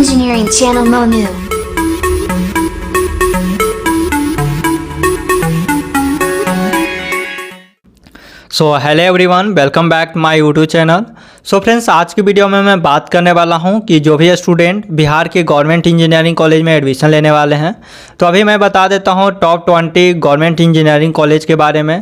Engineering Channel Monu. Hello everyone, welcome back to my YouTube channel. Friends, आज की video में मैं बात करने वाला हूं कि जो भी स्टूडेंट बिहार के गवर्नमेंट इंजीनियरिंग कॉलेज में एडमिशन लेने वाले हैं, तो अभी मैं बता देता हूं टॉप 20 गवर्नमेंट इंजीनियरिंग कॉलेज के बारे में,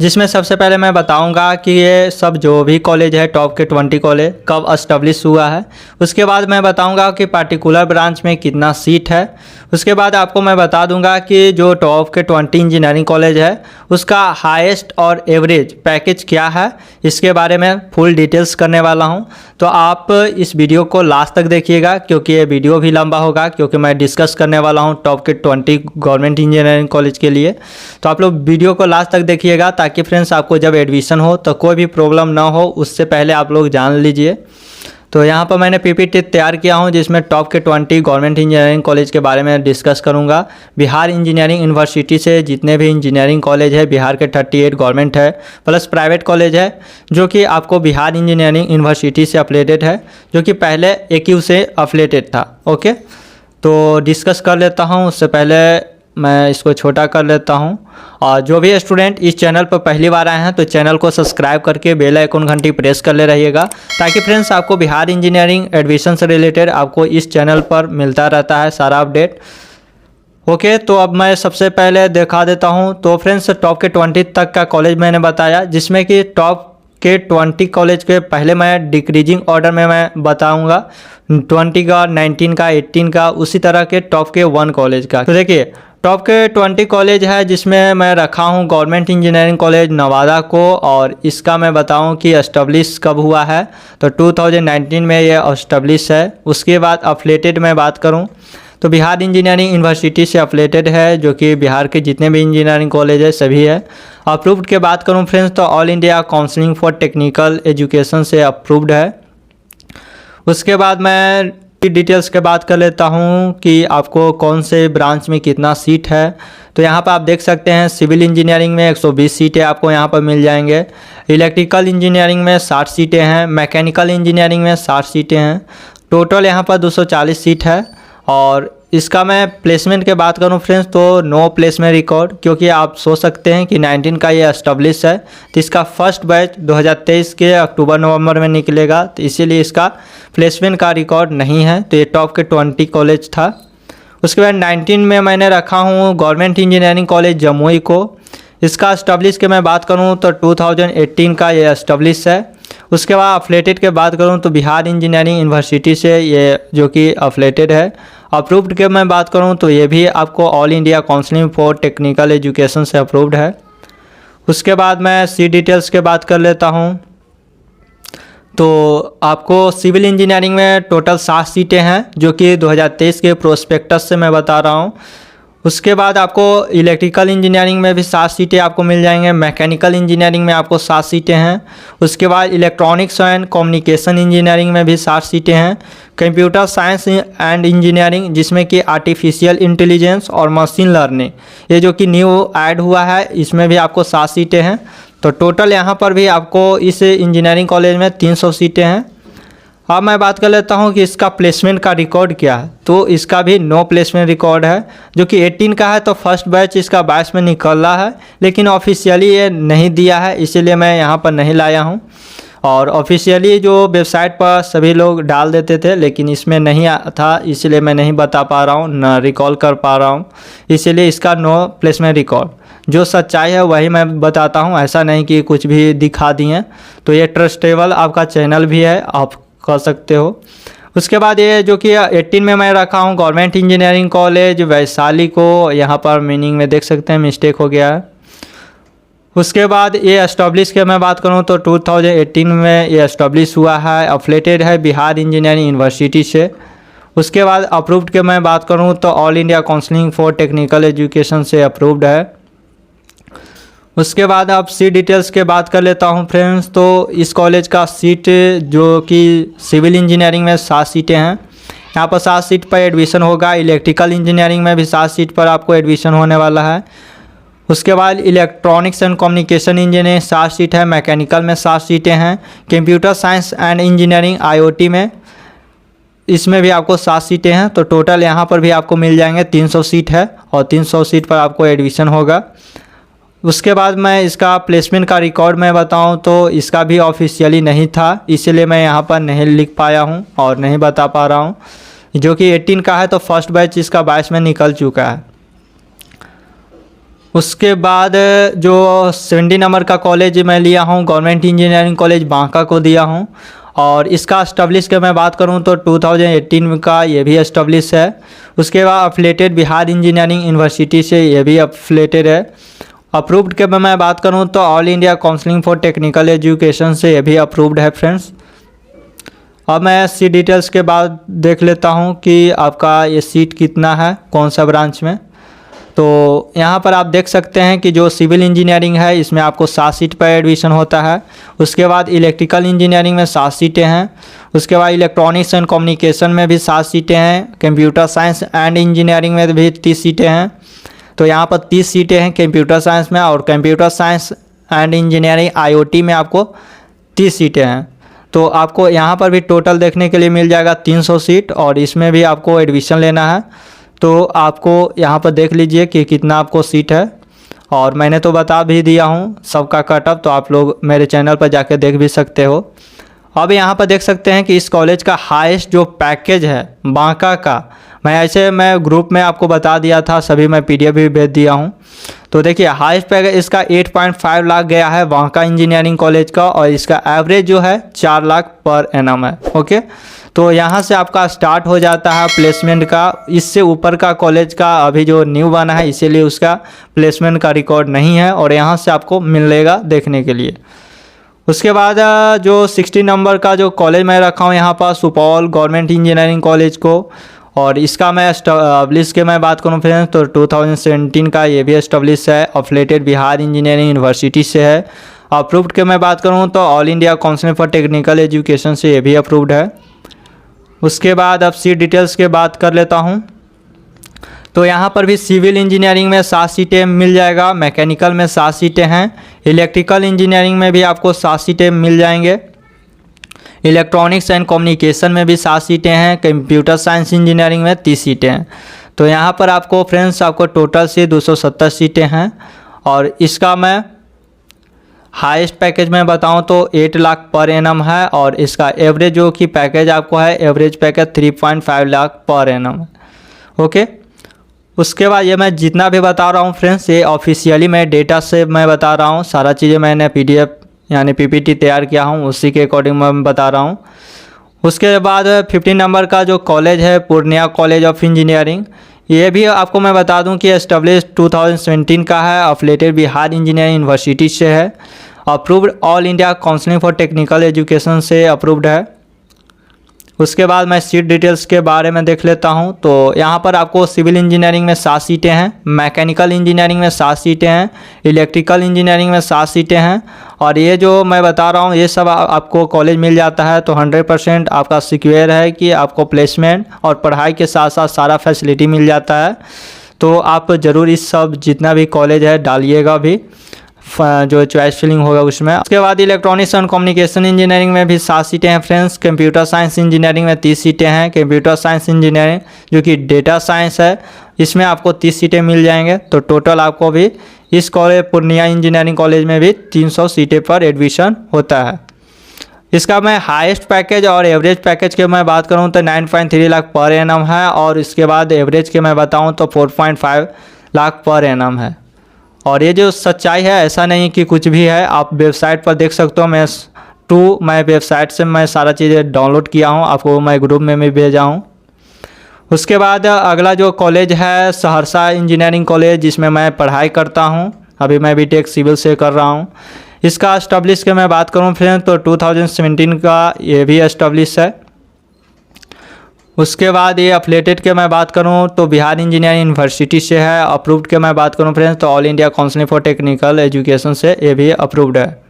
जिसमें सबसे पहले मैं बताऊंगा कि ये सब जो भी कॉलेज है टॉप के 20 कॉलेज कब एस्टेब्लिश हुआ है। उसके बाद मैं बताऊंगा कि पार्टिकुलर ब्रांच में कितना सीट है। उसके बाद आपको मैं बता दूंगा कि जो टॉप के 20 इंजीनियरिंग कॉलेज है उसका हाईएस्ट और एवरेज पैकेज क्या है, इसके बारे में फुल डिटेल्स करने वाला हूं। तो आप इस वीडियो को लास्ट तक देखिएगा, क्योंकि ये वीडियो भी लंबा होगा, क्योंकि मैं डिस्कस करने वाला हूं टॉप के 20 गवर्नमेंट इंजीनियरिंग कॉलेज के लिए। तो आप लोग वीडियो को लास्ट तक देखिएगा, ताकि फ्रेंड्स आपको जब एडमिशन हो तो कोई भी प्रॉब्लम ना हो, उससे पहले आप लोग जान लीजिए। तो यहाँ पर मैंने पीपीटी तैयार किया हूँ, जिसमें टॉप के 20 गवर्नमेंट इंजीनियरिंग कॉलेज के बारे में डिस्कस करूँगा। बिहार इंजीनियरिंग यूनिवर्सिटी से जितने भी इंजीनियरिंग कॉलेज है बिहार के 38 गवर्नमेंट है, प्लस प्राइवेट कॉलेज है जो कि आपको बिहार इंजीनियरिंग यूनिवर्सिटी से अफिलेटेड है, जो कि पहले AQ से अफिलेटेड था। ओके, तो डिस्कस कर लेता हूँ। उससे पहले मैं इसको छोटा कर लेता हूं। और जो भी स्टूडेंट इस चैनल पर पहली बार आए हैं तो चैनल को सब्सक्राइब करके बेल आइकन घंटी प्रेस कर ले रहिएगा, ताकि फ्रेंड्स आपको बिहार इंजीनियरिंग एडमिशन से रिलेटेड आपको इस चैनल पर मिलता रहता है सारा अपडेट। ओके, तो अब मैं सबसे पहले दिखा देता हूं। तो फ्रेंड्स, टॉप के 20 तक का कॉलेज मैंने बताया, जिसमें कि टॉप के 20 कॉलेज के पहले मैं डिक्रीजिंग ऑर्डर में मैं बताऊंगा, 20 का, 19 का, 18 का, उसी तरह के टॉप के 1 कॉलेज का। तो देखिए, टॉप के 20 कॉलेज है, जिसमें मैं रखा हूँ गवर्नमेंट इंजीनियरिंग कॉलेज नवादा को, और इसका मैं बताऊँ कि एस्टेब्लिश कब हुआ है, तो 2019 में ये एस्टेब्लिश है। उसके बाद अफिलेटेड में बात करूँ तो बिहार इंजीनियरिंग यूनिवर्सिटी से अफिलेटेड है, जो कि बिहार के जितने भी इंजीनियरिंग कॉलेज है सभी है। अप्रूव्ड के बात करूँ फ्रेंड्स, तो all India counselling for technical education से अप्रूव्ड है। उसके बाद मैं डिटेल्स के बात कर लेता हूं कि आपको कौन से ब्रांच में कितना सीट है। तो यहां पर आप देख सकते हैं सिविल इंजीनियरिंग में 120 सीटें आपको यहां पर मिल जाएंगे, इलेक्ट्रिकल इंजीनियरिंग में 60 सीटें हैं, मैकेनिकल इंजीनियरिंग में 60 सीटें हैं, टोटल यहां पर 240 सीट है। और इसका मैं प्लेसमेंट के बात करूं फ्रेंड्स, तो नो प्लेसमेंट रिकॉर्ड, क्योंकि आप सोच सकते हैं कि 19 का ये एस्टेब्लिश है, तो इसका फर्स्ट बैच 2023 के अक्टूबर-नवंबर में निकलेगा, तो इसीलिए इसका प्लेसमेंट का रिकॉर्ड नहीं है। तो ये टॉप के 20 कॉलेज था। उसके बाद 19 में मैंने रखा हूँ गवर्नमेंट इंजीनियरिंग कॉलेज जमुई को। इसका एस्टेब्लिश के मैं बात करूँ तो 2018 का ये एस्टेब्लिश है। उसके बाद अफिलेटेड के बात करूं तो बिहार इंजीनियरिंग यूनिवर्सिटी से ये जो कि अफिलेटेड है। अप्रूव्ड के मैं बात करूं तो ये भी आपको all India counselling for technical education से अप्रूव्ड है। उसके बाद मैं सीट डिटेल्स के बात कर लेता हूं। तो आपको सिविल इंजीनियरिंग में टोटल 60 सीटें हैं, जो कि 2023 के प्रोस्पेक्टस से मैं बता रहा हूं। उसके बाद आपको इलेक्ट्रिकल इंजीनियरिंग में भी 7 सीटें आपको मिल जाएंगे, मैकेनिकल इंजीनियरिंग में आपको 7 सीटें हैं। उसके बाद इलेक्ट्रॉनिक्स एंड कम्युनिकेशन इंजीनियरिंग में भी 7 सीटें हैं। कंप्यूटर साइंस एंड इंजीनियरिंग, जिसमें कि आर्टिफिशियल इंटेलिजेंस और मशीन लर्निंग, ये जो कि न्यू ऐड हुआ है, इसमें भी आपको 7 सीटें हैं। तो टोटल यहाँ पर भी आपको इस इंजीनियरिंग कॉलेज में 300 सीटें हैं। अब मैं बात कर लेता हूं कि इसका प्लेसमेंट का रिकॉर्ड क्या है। तो इसका भी नो प्लेसमेंट रिकॉर्ड है, जो कि 18 का है, तो फर्स्ट बैच इसका 22 में निकल रहा है, लेकिन ऑफिशियली ये नहीं दिया है, इसीलिए मैं यहाँ पर नहीं लाया हूँ। और ऑफिशियली जो वेबसाइट पर सभी लोग डाल देते थे, लेकिन इसमें नहीं था, इसलिए मैं नहीं बता पा रहा हूँ, न रिकॉल कर पा रहा हूँ, इसीलिए इसका नो प्लेसमेंट रिकॉर्ड। जो सच्चाई है वही मैं बताता हूँ, ऐसा नहीं कि कुछ भी दिखा दिए। तो ये ट्रस्टेबल आपका चैनल भी है, आप कर सकते हो। उसके बाद ये जो कि 18 में मैं रखा हूँ गवर्नमेंट इंजीनियरिंग कॉलेज वैशाली को, यहाँ पर मीनिंग में देख सकते हैं मिस्टेक हो गया है। उसके बाद ये एस्टेब्लिश के मैं बात करूँ तो 2018 में ये एस्टेब्लिश हुआ है, अफिलेटेड है बिहार इंजीनियरिंग यूनिवर्सिटी से। उसके बाद अप्रूव्ड के मैं बात करूँ तो all India counselling for technical education से अप्रूव्ड है। उसके बाद आप सीट डिटेल्स के बात कर लेता हूं फ्रेंड्स। तो इस कॉलेज का सीट जो कि सिविल इंजीनियरिंग में 7 सीटें हैं, यहाँ पर 7 सीट पर एडमिशन होगा। इलेक्ट्रिकल इंजीनियरिंग में भी 7 सीट पर आपको एडमिशन होने वाला है। उसके बाद electronics and communication engineering 7 seat है, मैकेनिकल में 7 सीटें हैं, computer science and engineering IoT में इसमें भी आपको 7 सीटें हैं, तो टोटल यहाँ पर भी आपको मिल जाएंगे 300 सीट है और 300 सीट पर आपको एडमिशन होगा। उसके बाद मैं इसका प्लेसमेंट का रिकॉर्ड मैं बताऊं तो इसका भी ऑफिशियली नहीं था, इसलिए मैं यहाँ पर नहीं लिख पाया हूँ और नहीं बता पा रहा हूँ। जो कि 18 का है तो फर्स्ट बैच इसका 22 में निकल चुका है। उसके बाद जो 70 नंबर का कॉलेज मैं लिया हूँ गवर्नमेंट इंजीनियरिंग कॉलेज बांका को दिया हूँ, और इसका एस्टेब्लिश के मैं बात करूँ तो 2018 का ये भी एस्टेब्लिश है। उसके बाद अफिलेटेड बिहार इंजीनियरिंग यूनिवर्सिटी से ये भी अफिलेटेड है। अप्रूव्ड के मैं बात करूँ तो all India counselling for technical education से ये भी अप्रूव्ड है फ्रेंड्स। अब मैं सीट डिटेल्स के बाद देख लेता हूँ कि आपका ये सीट कितना है कौन सा ब्रांच में। तो यहाँ पर आप देख सकते हैं कि जो सिविल इंजीनियरिंग है इसमें आपको 7 सीट पर एडमिशन होता है। उसके बाद इलेक्ट्रिकल इंजीनियरिंग में 7 सीटें हैं। उसके बाद इलेक्ट्रॉनिक्स एंड कम्युनिकेशन में भी 7 सीटें हैं। कंप्यूटर साइंस एंड इंजीनियरिंग में भी 30 सीटें हैं। तो यहाँ पर 30 सीटें हैं कंप्यूटर साइंस में, और computer science and engineering IoT में आपको 30 सीटें हैं। तो आपको यहाँ पर भी टोटल देखने के लिए मिल जाएगा 300 सीट, और इसमें भी आपको एडमिशन लेना है। तो आपको यहाँ पर देख लीजिए कि कितना आपको सीट है, और मैंने तो बता भी दिया हूँ सबका कटअप, तो आप लोग मेरे चैनल पर जाकर देख भी सकते हो। अब यहाँ पर देख सकते हैं कि इस कॉलेज का हाईएस्ट जो पैकेज है बांका का, मैं ग्रुप में आपको बता दिया था, सभी मैं PDF भी भेज दिया हूँ। तो देखिए हाईएस्ट पैकेज इसका 8.5 लाख गया है बांका इंजीनियरिंग कॉलेज का, और इसका एवरेज जो है 4 लाख पर एनम है। ओके, तो यहाँ से आपका स्टार्ट हो जाता है प्लेसमेंट का। इससे ऊपर का कॉलेज का अभी जो न्यू बना है इसीलिए उसका प्लेसमेंट का रिकॉर्ड नहीं है, और यहाँ से आपको मिलेगा देखने के लिए। उसके बाद जो 60 नंबर का जो कॉलेज मैं रखा हूँ यहाँ पर सुपौल गवर्नमेंट इंजीनियरिंग कॉलेज को, और इसका मैं एस्टेब्लिश के मैं बात करूँ फ्रेंड्स तो 2017 का ये भी एस्टेब्लिश है, अफिलेटेड बिहार इंजीनियरिंग यूनिवर्सिटी से है। अप्रूव्ड के मैं बात करूँ तो all India council for technical education से ये भी अप्रूव्ड है। उसके बाद अब सीट डिटेल्स के बात कर लेता हूँ। तो यहाँ पर भी सिविल इंजीनियरिंग में 7 सीटें मिल जाएगा, मैकेनिकल में 7 सीटें हैं, इलेक्ट्रिकल इंजीनियरिंग में भी आपको 7 सीटें मिल जाएंगे, इलेक्ट्रॉनिक्स एंड कम्युनिकेशन में भी 7 सीटें हैं, कंप्यूटर साइंस इंजीनियरिंग में 30 सीटें हैं। तो यहाँ पर आपको फ्रेंड्स आपको टोटल से 270 सीटें हैं, और इसका मैं हाईएस्ट पैकेज में बताऊं तो 8 लाख पर एनम है, और इसका एवरेज जो कि पैकेज आपको है average package 3.5 lakh per annum है। ओके, उसके बाद ये मैं जितना भी बता रहा हूँ फ्रेंड्स ये ऑफिशियली मैं डेटा से मैं बता रहा हूँ, सारा चीज़ें मैंने PDF यानी PPT तैयार किया हूँ उसी के अकॉर्डिंग मैं बता रहा हूँ। उसके बाद 15 नंबर का जो कॉलेज है पूर्णिया कॉलेज ऑफ इंजीनियरिंग, ये भी आपको मैं बता दूं कि एस्टेब्लिश 2017 का है, अफिलेटेड बिहार इंजीनियरिंग यूनिवर्सिटी से है, approved all India counselling for technical education से अप्रूव्ड है। उसके बाद मैं सीट डिटेल्स के बारे में देख लेता हूं। तो यहाँ पर आपको सिविल इंजीनियरिंग में 7 सीटें हैं, मैकेनिकल इंजीनियरिंग में 7 सीटें हैं, इलेक्ट्रिकल इंजीनियरिंग में 7 सीटें हैं, और ये जो मैं बता रहा हूँ ये सब आपको कॉलेज मिल जाता है। तो 100% आपका सिक्योर है कि आपको प्लेसमेंट और पढ़ाई के साथ साथ सारा फैसिलिटी मिल जाता है। तो आप ज़रूर इस सब जितना भी कॉलेज है डालिएगा भी, जो चॉइस फिलिंग होगा उसमें। उसके बाद इलेक्ट्रॉनिक्स एंड कम्युनिकेशन इंजीनियरिंग में भी 7 सीटें हैं फ्रेंड्स, कंप्यूटर साइंस इंजीनियरिंग में 30 सीटें हैं, कंप्यूटर साइंस इंजीनियरिंग जो कि डेटा साइंस है इसमें आपको 30 सीटें मिल जाएंगे। तो टोटल आपको भी इस कॉलेज पूर्णिया इंजीनियरिंग कॉलेज में भी 300 सीटें पर एडमिशन होता है। इसका मैं हाईएस्ट पैकेज और एवरेज पैकेज के मैं बात करूँ तो 9.3 लाख पर एनम है, और इसके बाद एवरेज के मैं बताऊँ तो 4.5 लाख पर एनम है। और ये जो सच्चाई है ऐसा नहीं कि कुछ भी है, आप वेबसाइट पर देख सकते हो। मैं वेबसाइट से मैं सारा चीज़ें डाउनलोड किया हूँ, आपको मैं ग्रुप में भी भेजा हूँ। उसके बाद अगला जो कॉलेज है सहरसा इंजीनियरिंग कॉलेज, जिसमें मैं पढ़ाई करता हूँ, अभी मैं BTech सिविल से कर रहा हूँ। इसका एस्टेब्लिश के मैं बात करूँ फ्रेंड तो 2017 का ये भी एस्टेब्लिश है। उसके बाद ये अफिलेटेड के मैं बात करूं तो बिहार इंजीनियरिंग यूनिवर्सिटी से है। अप्रूव्ड के मैं बात करूं फ्रेंड्स तो all India council for technical education से ये भी अप्रूव्ड है।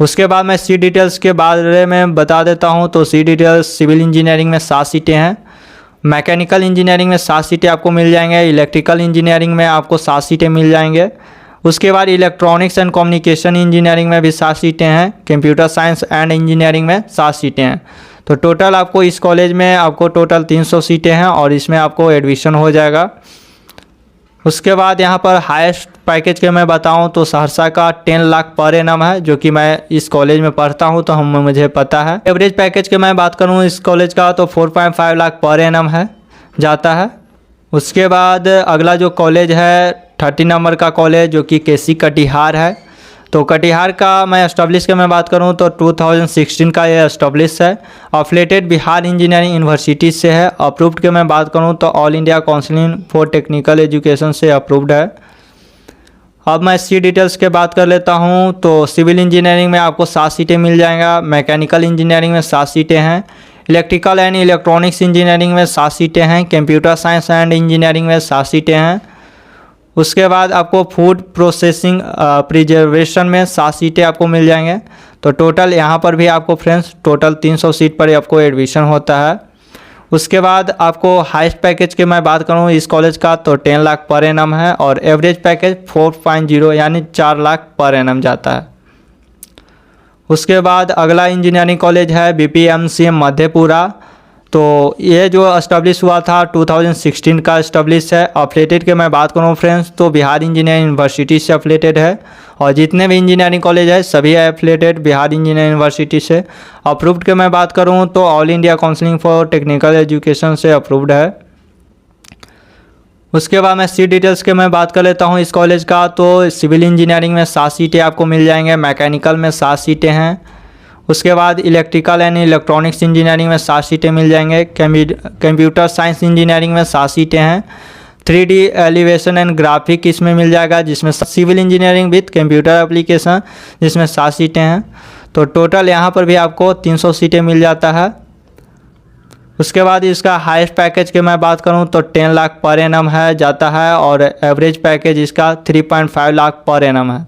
उसके बाद मैं सीट डिटेल्स के बारे में बता देता हूं। तो सीट डिटेल्स सिविल इंजीनियरिंग में 7 सीटें हैं, मैकेनिकल इंजीनियरिंग में 7 सीटें आपको मिल जाएंगे, इलेक्ट्रिकल इंजीनियरिंग में आपको 7 सीटें मिल जाएंगे। उसके बाद इलेक्ट्रॉनिक्स एंड कम्युनिकेशन इंजीनियरिंग में भी 7 सीटें हैं, कंप्यूटर साइंस एंड इंजीनियरिंग में 7 सीटें हैं। तो टोटल आपको इस कॉलेज में आपको टोटल 300 सीटें हैं और इसमें आपको एडमिशन हो जाएगा। उसके बाद यहाँ पर हाईएस्ट पैकेज के मैं बताऊँ तो सहरसा का 10 लाख पर एनम है, जो कि मैं इस कॉलेज में पढ़ता हूँ तो मुझे पता है। एवरेज पैकेज के मैं बात करूँ इस कॉलेज का तो 4.5 लाख पर एनम है जाता है। उसके बाद अगला जो कॉलेज है 30 नंबर का कॉलेज जो कि केसी कटिहार है। तो कटिहार का मैं एस्टेब्लिश के मैं बात करूं तो 2016 का ये एस्टेब्लिश है। अफिलेटेड बिहार इंजीनियरिंग यूनिवर्सिटी से है। अप्रूव्ड के मैं बात करूं तो all India council for technical education से अप्रूव्ड है। अब मैं सी डिटेल्स के बात कर लेता हूं तो सिविल इंजीनियरिंग में आपको 7 सीटें मिल जाएगा। मैकेनिकल इंजीनियरिंग में 7 सीटें हैं। इलेक्ट्रिकल एंड इलेक्ट्रॉनिक्स इंजीनियरिंग में 7 सीटें हैं। कंप्यूटर साइंस एंड इंजीनियरिंग में 7 सीटें हैं। उसके बाद आपको फूड प्रोसेसिंग प्रिजर्वेशन में 7 सीटें आपको मिल जाएंगे। तो टोटल यहाँ पर भी आपको फ्रेंड्स टोटल 300 सीट पर आपको एडमिशन होता है। उसके बाद आपको हाईएस्ट पैकेज की मैं बात करूँ इस कॉलेज का तो 10 लाख पर एनम है और एवरेज पैकेज 4.0 यानी 4 लाख पर एनम जाता है। उसके बाद अगला इंजीनियरिंग कॉलेज है BPMCM मधेपुरा। तो ये जो एस्टेब्लिश हुआ था 2016 का एस्टेब्लिश है। अफिलेटेड के मैं बात करूँ फ्रेंड्स तो बिहार इंजीनियरिंग यूनिवर्सिटी से अफिलेटेड है और जितने भी इंजीनियरिंग कॉलेज है सभी अफिलेटेड बिहार इंजीनियरिंग यूनिवर्सिटी से। अप्रूव्ड के मैं बात करूँ तो all India council for technical education से अप्रूव्ड है। उसके बाद मैं सीट डिटेल्स के मैं बात कर लेता हूँ इस कॉलेज का तो सिविल इंजीनियरिंग में 7 सीटें आपको मिल जाएंगे। मैकेनिकल में 7 सीटें हैं। उसके बाद इलेक्ट्रिकल एंड इलेक्ट्रॉनिक्स इंजीनियरिंग में 7 सीटें मिल जाएंगे। कंप्यूटर साइंस इंजीनियरिंग में 7 सीटें हैं। 3D एलिवेशन एंड ग्राफिक इसमें मिल जाएगा जिसमें civil engineering with computer application जिसमें 7 सीटें हैं। तो टोटल यहाँ पर भी आपको 300 सीटें मिल जाता है। उसके बाद इसका हाईएस्ट पैकेज की मैं बात करूँ तो 10 लाख पर एनम है जाता है और एवरेज पैकेज इसका 3.5 लाख पर एनम है।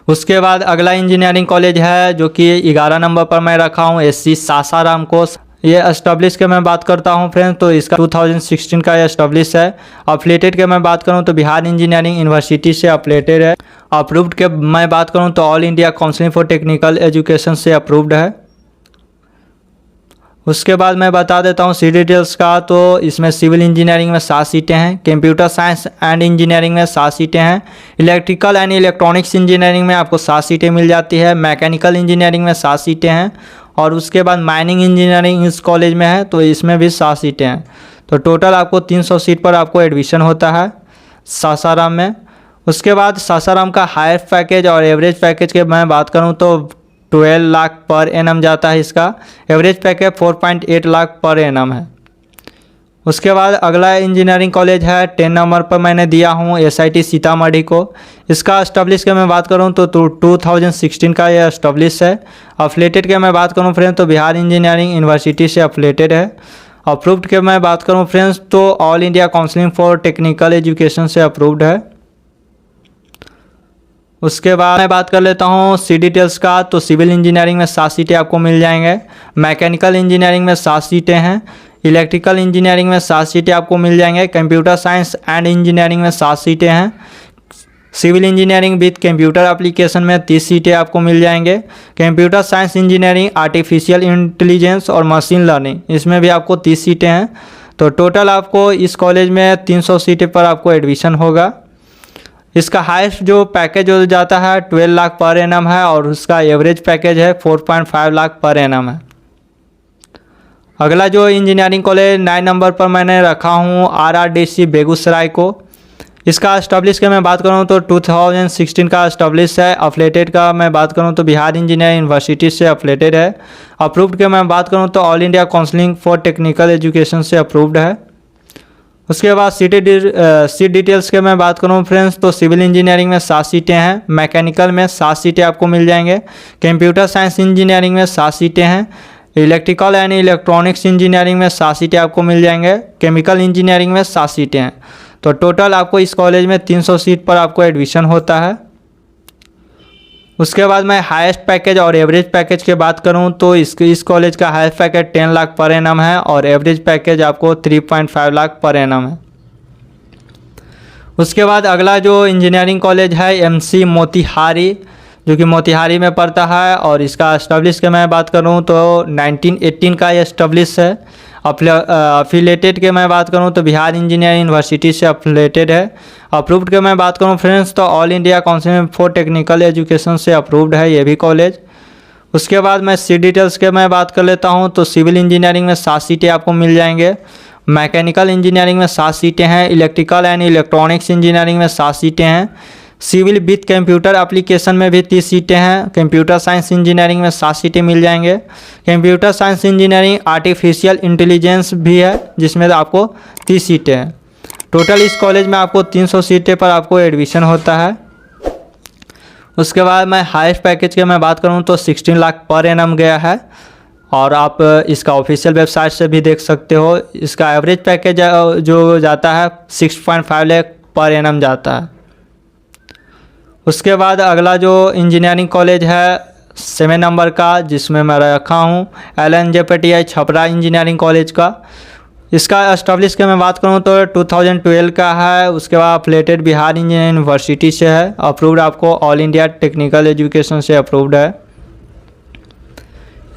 उसके बाद अगला इंजीनियरिंग कॉलेज है जो कि 11 नंबर पर मैं रखा हूँ SC सासाराम को। ये एस्टेब्लिश के मैं बात करता हूँ फ्रेंड्स तो इसका 2016 का एस्टेब्लिश है। अफिलेटेड के मैं बात करूँ तो बिहार इंजीनियरिंग यूनिवर्सिटी से अफिलेटेड है। अप्रूव्ड के मैं बात करूँ तो all India council for technical education से अप्रूव्ड है। उसके बाद मैं बता देता हूँ सी डिटेल्स का तो इसमें सिविल इंजीनियरिंग में 7 सीटें हैं। कंप्यूटर साइंस एंड इंजीनियरिंग में 7 सीटें हैं। इलेक्ट्रिकल एंड इलेक्ट्रॉनिक्स इंजीनियरिंग में आपको 7 सीटें मिल जाती है। मैकेनिकल इंजीनियरिंग में 7 सीटें हैं और उसके बाद माइनिंग इंजीनियरिंग इस कॉलेज में है तो इसमें भी 7 सीटें हैं। तो टोटल आपको 300 सीट पर आपको एडमिशन होता है सासाराम में। उसके बाद सासाराम का हाईएस्ट पैकेज और एवरेज पैकेज की मैं बात करूँ तो 12 लाख पर एनम जाता है। इसका average package 4.8 lakh per annum है। उसके बाद अगला इंजीनियरिंग कॉलेज है 10 नंबर पर मैंने दिया हूँ SIT सीतामढ़ी को। इसका एस्टेब्लिश के मैं बात करूँ तो 2016 का ये एस्टेब्लिश है। अफिलेटेड के मैं बात करूँ फ्रेंड्स तो बिहार इंजीनियरिंग यूनिवर्सिटी से अफिलेटेड है। अप्रूव्ड के मैं बात करूँ फ्रेंड्स तो all India council for technical education से अप्रूव्ड है। उसके बाद मैं बात कर लेता हूँ सी डिटेल्स का तो सिविल इंजीनियरिंग में 7 सीटें आपको मिल जाएंगे। मैकेनिकल इंजीनियरिंग में 7 सीटें हैं। इलेक्ट्रिकल इंजीनियरिंग में 7 सीटें आपको मिल जाएंगे। कंप्यूटर साइंस एंड इंजीनियरिंग में 7 सीटें हैं। Civil engineering with computer application में 30 सीटें आपको मिल जाएंगे। Computer science engineering artificial intelligence और मशीन लर्निंग इसमें भी आपको 30 सीटें हैं। तो टोटल आपको इस कॉलेज में 300 सीटें पर आपको एडमिशन होगा। इसका हाईएस्ट जो पैकेज हो जाता है 12 लाख पर एनम है और उसका एवरेज पैकेज है 4.5 लाख पर एनम है। अगला जो इंजीनियरिंग कॉलेज 9 नंबर पर मैंने रखा हूँ RRDC बेगूसराय को। इसका एस्टेब्लिश के मैं बात करूँ तो 2016 का एस्टेब्लिश है। अफिलेटेड का मैं बात करूँ तो बिहार इंजीनियरिंग यूनिवर्सिटी से अफिलेटेड है। अप्रूव्ड के मैं बात करूँ तो all India council for technical education से अप्रूव्ड है। उसके बाद सीट डिटेल्स के मैं बात करूँ फ्रेंड्स तो सिविल इंजीनियरिंग में 7 सीटें हैं। मैकेनिकल में 7 सीटें आपको मिल जाएंगे। कंप्यूटर साइंस इंजीनियरिंग में 7 सीटें हैं। इलेक्ट्रिकल एंड इलेक्ट्रॉनिक्स इंजीनियरिंग में 7 सीटें आपको मिल जाएंगे। केमिकल इंजीनियरिंग में 7 सीटें हैं। तो टोटल आपको इस कॉलेज में 300 सीट पर आपको एडमिशन होता है। उसके बाद मैं हाईएस्ट पैकेज और एवरेज पैकेज की बात करूं तो इस कॉलेज का highest package 10 lakh per annum है और एवरेज पैकेज आपको 3.5 लाख पर एनम है। उसके बाद अगला जो इंजीनियरिंग कॉलेज है MC मोतिहारी जो कि मोतिहारी में पड़ता है। और इसका एस्टेब्लिश के मैं बात करूँ तो 1918 का ये एस्टेब्लिश है। अफिलेटेड के मैं बात करूँ तो बिहार इंजीनियरिंग यूनिवर्सिटी से अफिलेटेड है। अप्रूव्ड के मैं बात करूँ फ्रेंड्स तो all India council for technical education से अप्रूव्ड है ये भी कॉलेज। उसके बाद मैं सीट डिटेल्स के मैं बात कर लेता हूँ तो सिविल इंजीनियरिंग में 7 सीटें आपको मिल जाएंगे, मैकेनिकल इंजीनियरिंग में 7 सीटें हैं, इलेक्ट्रिकल एंड इलेक्ट्रॉनिक्स इंजीनियरिंग में 7 सीटें हैं, सिविल विथ कंप्यूटर एप्लीकेशन में भी 30 सीटें हैं, कंप्यूटर साइंस इंजीनियरिंग में 7 सीटें मिल जाएंगे, computer science engineering artificial intelligence भी है जिसमें आपको 30 सीटें हैं। टोटल इस कॉलेज में आपको 300 सीटें पर आपको एडमिशन होता है। उसके बाद मैं हाईएस्ट पैकेज के मैं बात करूं तो 16 लाख पर एनम गया है और आप इसका ऑफिशियल वेबसाइट से भी देख सकते हो। इसका एवरेज पैकेज जो जाता है 6.5 लाख पर एनम जाता है। उसके बाद अगला जो इंजीनियरिंग कॉलेज है 7 नंबर का जिसमें मैं रखा हूँ LNJ Patiala Chhapra engineering college का। इसका एस्टेब्लिश के मैं बात करूँ तो 2012 का है। उसके बाद अफिलेटेड बिहार इंजीनियरिंग यूनिवर्सिटी से है, अप्रूव्ड आपको ऑल इंडिया टेक्निकल एजुकेशन से अप्रूव्ड है।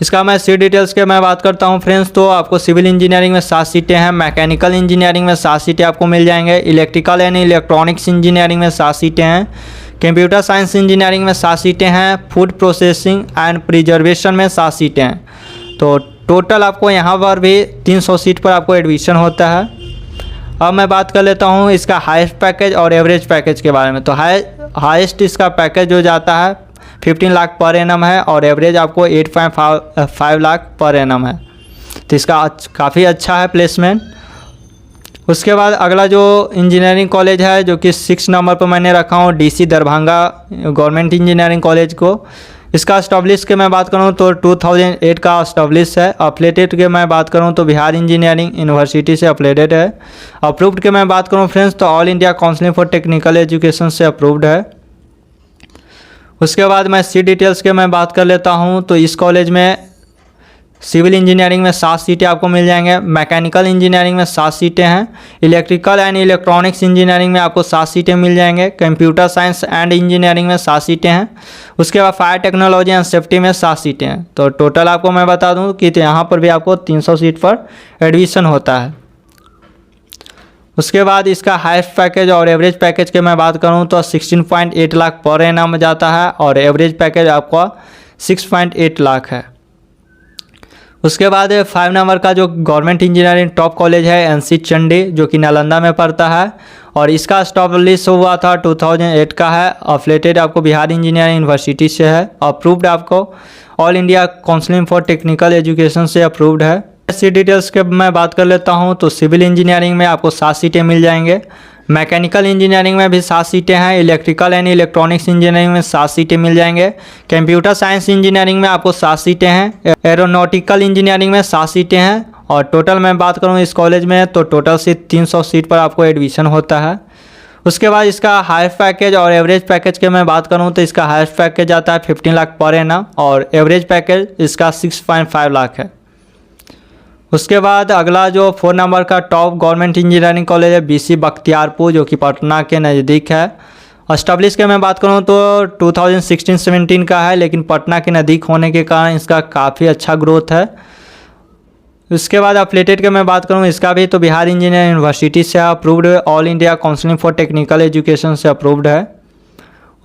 इसका मैं सीट डिटेल्स के मैं बात करता हूँ फ्रेंड्स तो आपको सिविल इंजीनियरिंग में 7 सीटें हैं, मैकेनिकल इंजीनियरिंग में 7 सीटें आपको मिल जाएंगे, इलेक्ट्रिकल एंड इलेक्ट्रॉनिक्स इंजीनियरिंग में 7 सीटें हैं, कंप्यूटर साइंस इंजीनियरिंग में 7 सीटें हैं, फूड प्रोसेसिंग एंड प्रिजर्वेशन में 7 सीटें हैं। तो टोटल आपको यहाँ पर भी 300 सीट पर आपको एडमिशन होता है। अब मैं बात कर लेता हूँ इसका हाईएस्ट पैकेज और एवरेज पैकेज के बारे में। तो हाईएस्ट इसका पैकेज जो जाता है 15 लाख पर एनम है और एवरेज आपको 8.5 लाख पर एनम है। तो इसका काफ़ी अच्छा है प्लेसमेंट। उसके बाद अगला जो इंजीनियरिंग कॉलेज है जो कि 6 नंबर पर मैंने रखा हूँ DC Darbhanga government engineering college को। इसका एस्टेब्लिश के मैं बात करूं तो 2008 का एस्टेब्लिश है। अफिलेटेड के मैं बात करूं तो बिहार इंजीनियरिंग यूनिवर्सिटी से अफिलेटेड है। अप्रूव्ड के मैं बात करूं फ्रेंड्स तो all India council for technical education से अप्रूव्ड है। उसके बाद मैं सीट डिटेल्स के मैं बात कर लेता हूं तो इस कॉलेज में सिविल इंजीनियरिंग में 7 सीटें आपको मिल जाएंगे, मैकेनिकल इंजीनियरिंग में 7 सीटें हैं, इलेक्ट्रिकल एंड इलेक्ट्रॉनिक्स इंजीनियरिंग में आपको 7 सीटें मिल जाएंगे, कंप्यूटर साइंस एंड इंजीनियरिंग में 7 सीटें हैं। उसके बाद फायर टेक्नोलॉजी एंड सेफ्टी में 7 सीटें हैं। तो टोटल आपको मैं बता दूं कि यहाँ पर भी आपको 300 सीट पर एडमिशन होता है। उसके बाद इसका हाईएस्ट पैकेज और एवरेज पैकेज के मैं बात करूँ तो 16.8 लाख पर एनम जाता है और एवरेज पैकेज आपका 6.8 लाख है। उसके बाद 5 नंबर का जो गवर्नमेंट इंजीनियरिंग टॉप कॉलेज है NC चंडी जो कि नालंदा में पड़ता है और इसका एस्टेब्लिश हुआ था 2008 का है। अफिलेटेड आपको बिहार इंजीनियरिंग यूनिवर्सिटी से है, अप्रूव्ड आपको all India council for technical education से अप्रूव्ड है। सीट डिटेल्स के मैं बात कर लेता हूँ तो सिविल इंजीनियरिंग में आपको 7 सीटें मिल जाएंगे, मैकेनिकल इंजीनियरिंग में भी 7 सीटें हैं, इलेक्ट्रिकल एंड इलेक्ट्रॉनिक्स इंजीनियरिंग में 7 सीटें मिल जाएंगे, कंप्यूटर साइंस इंजीनियरिंग में आपको 7 सीटें हैं, एरोनॉटिकल इंजीनियरिंग में 7 सीटें हैं और टोटल मैं बात करूं इस कॉलेज में तो टोटल से 300 सीट पर आपको एडमिशन होता है। उसके बाद इसका हाईएस्ट पैकेज और एवरेज पैकेज के मैं बात करूं तो इसका हाईएस्ट पैकेज आता है 15 लाख पर एनम और एवरेज पैकेज इसका 6.5 लाख है। उसके बाद अगला जो 4 नंबर का टॉप गवर्नमेंट इंजीनियरिंग कॉलेज है BC बख्तियारपुर जो कि पटना के नज़दीक है। एस्टेब्लिश के मैं बात करूं तो 2016-17 का है लेकिन पटना के नज़दीक होने के कारण इसका काफ़ी अच्छा ग्रोथ है। उसके बाद अफिलेटेड के मैं बात करूं इसका भी तो बिहार इंजीनियरिंग यूनिवर्सिटी से approved, all India council for technical education से अप्रूव्ड है।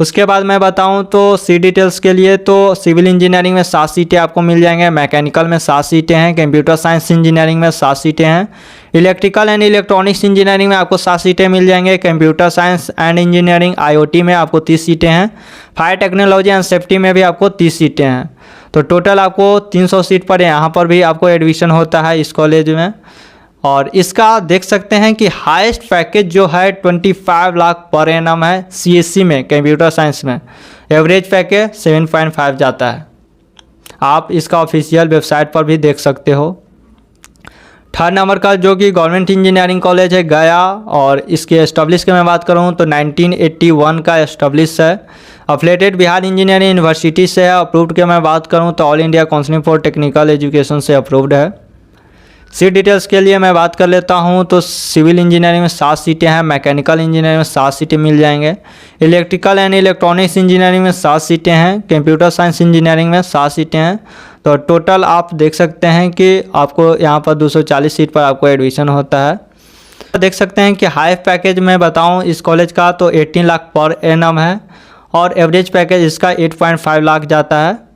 उसके बाद मैं बताऊं तो सीट डिटेल्स के लिए तो सिविल इंजीनियरिंग में 7 सीटें आपको मिल जाएंगे, मैकेनिकल में 7 सीटें हैं, कंप्यूटर साइंस इंजीनियरिंग में 7 सीटें हैं, इलेक्ट्रिकल एंड इलेक्ट्रॉनिक्स इंजीनियरिंग में आपको 7 सीटें मिल जाएंगे, computer science and engineering IoT में आपको 30 सीटें हैं, फायर टेक्नोलॉजी एंड सेफ्टी में भी आपको 30 सीटें हैं। तो टोटल आपको 300 सीट पर यहाँ पर भी आपको एडमिशन होता है इस कॉलेज में। और इसका देख सकते हैं कि हाईएस्ट पैकेज जो है 25 लाख पर एनम है CSC में, कंप्यूटर साइंस में। एवरेज पैकेज 7.5 जाता है। आप इसका ऑफिशियल वेबसाइट पर भी देख सकते हो। 3rd नंबर का जो कि गवर्नमेंट इंजीनियरिंग कॉलेज है गया और इसके एस्टेब्लिश की मैं बात करूँ तो 1981 का एस्टेब्लिश है। अफिलेटेड बिहार इंजीनियरिंग यूनिवर्सिटी से है। अप्रूव्ड के मैं बात करूँ तो all India council for technical education से अप्रूव्ड है। सीट डिटेल्स के लिए मैं बात कर लेता हूं तो सिविल इंजीनियरिंग में 7 सीटें हैं, मैकेनिकल इंजीनियरिंग में 7 सीटें मिल जाएंगे, इलेक्ट्रिकल एंड इलेक्ट्रॉनिक्स इंजीनियरिंग में 7 सीटें हैं, कंप्यूटर साइंस इंजीनियरिंग में 7 सीटें हैं। तो टोटल आप देख सकते हैं कि आपको यहाँ पर 240 सीट पर आपको एडमिशन होता है। तो देख सकते हैं कि हाई पैकेज में बताऊँ इस कॉलेज का तो 18 लाख पर एनम है और एवरेज पैकेज इसका 8.5 लाख जाता है।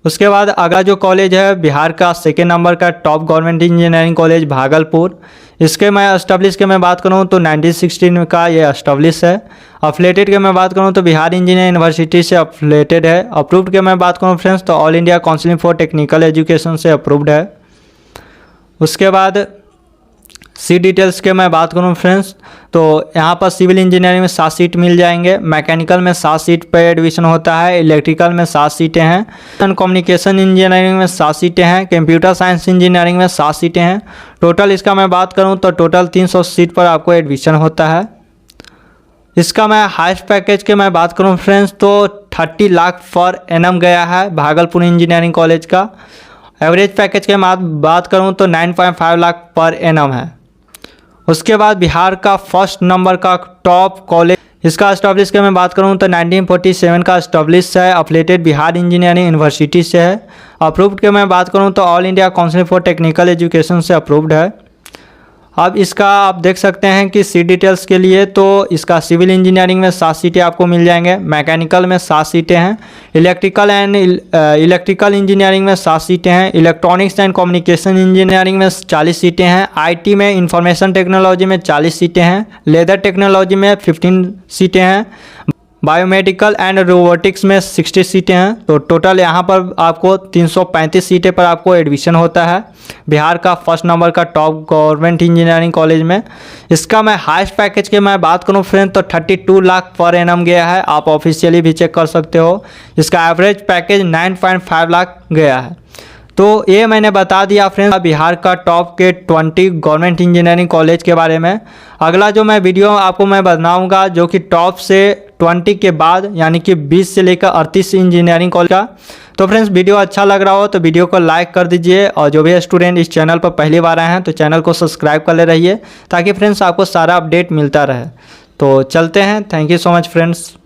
उसके बाद अगला जो कॉलेज है बिहार का सेकेंड नंबर का top government engineering college Bhagalpur, इसके मैं एस्टेब्लिश के मैं बात करूं तो 1916 का ये एस्टेब्लिश है। अफिलेटेड के मैं बात करूं तो बिहार इंजीनियरिंग यूनिवर्सिटी से अफिलेटेड है। अप्रूव्ड के मैं बात करूं फ्रेंड्स तो all India council for technical education से अप्रूव्ड है। उसके बाद सीट डिटेल्स के मैं बात करूं फ्रेंड्स तो यहाँ पर सिविल इंजीनियरिंग में 7 सीट मिल जाएंगे, मैकेनिकल में 7 सीट पर एडमिशन होता है, इलेक्ट्रिकल में 7 सीटें हैं, एंड कम्युनिकेशन इंजीनियरिंग में 7 सीटें हैं, कंप्यूटर साइंस इंजीनियरिंग में 7 सीटें हैं। टोटल इसका मैं बात करूं तो टोटल 300 सीट पर आपको एडमिशन होता है। इसका मैं हाईएस्ट पैकेज के मैं बात करूँ फ्रेंड्स तो 30 लाख पर एनम गया है भागलपुर इंजीनियरिंग कॉलेज का। एवरेज पैकेज के मैं बात करूँ तो 9.5 लाख पर एनम है। उसके बाद बिहार का फर्स्ट नंबर का टॉप कॉलेज, इसका एस्टेब्लिश के मैं बात करूं तो 1947 का एस्टेब्लिश है, अफिलेटेड बिहार इंजीनियरिंग यूनिवर्सिटी से है। अप्रूव्ड के मैं बात करूं तो all India council for technical education से अप्रूव्ड है। अब इसका आप देख सकते हैं कि सीट डिटेल्स के लिए तो इसका सिविल इंजीनियरिंग में 7 सीटें आपको मिल जाएंगे, मैकेनिकल में 7 सीटें हैं, इलेक्ट्रिकल इंजीनियरिंग में 7 सीटें हैं, इलेक्ट्रॉनिक्स एंड कम्युनिकेशन इंजीनियरिंग में 40 सीटें हैं, आईटी में इंफॉर्मेशन टेक्नोलॉजी में 40 सीटें हैं, लेदर टेक्नोलॉजी में 15 सीटें हैं, बायोमेडिकल एंड रोबोटिक्स में 60 सीटें हैं। तो टोटल यहाँ पर आपको 335 सीटें पर आपको एडमिशन होता है बिहार का फर्स्ट नंबर का टॉप गवर्नमेंट इंजीनियरिंग कॉलेज में। इसका मैं हाईएस्ट पैकेज की मैं बात करूँ फ्रेंड तो 32 लाख पर एनम गया है, आप ऑफिशियली भी चेक कर सकते हो। इसका एवरेज पैकेज 9.5 लाख गया है। तो ये मैंने बता दिया फ्रेंड्स बिहार का टॉप के 20 गवर्नमेंट इंजीनियरिंग कॉलेज के बारे में। अगला जो मैं वीडियो आपको मैं बनाऊंगा जो कि टॉप से 20 के बाद यानी कि 20 से लेकर 38 इंजीनियरिंग कॉलेज का। तो फ्रेंड्स वीडियो अच्छा लग रहा हो तो वीडियो को लाइक कर दीजिए और जो भी स्टूडेंट इस चैनल पर पहली बार आए हैं तो चैनल को सब्सक्राइब कर ले रहिए ताकि फ्रेंड्स आपको सारा अपडेट मिलता रहे। तो चलते हैं, thank you so much friends.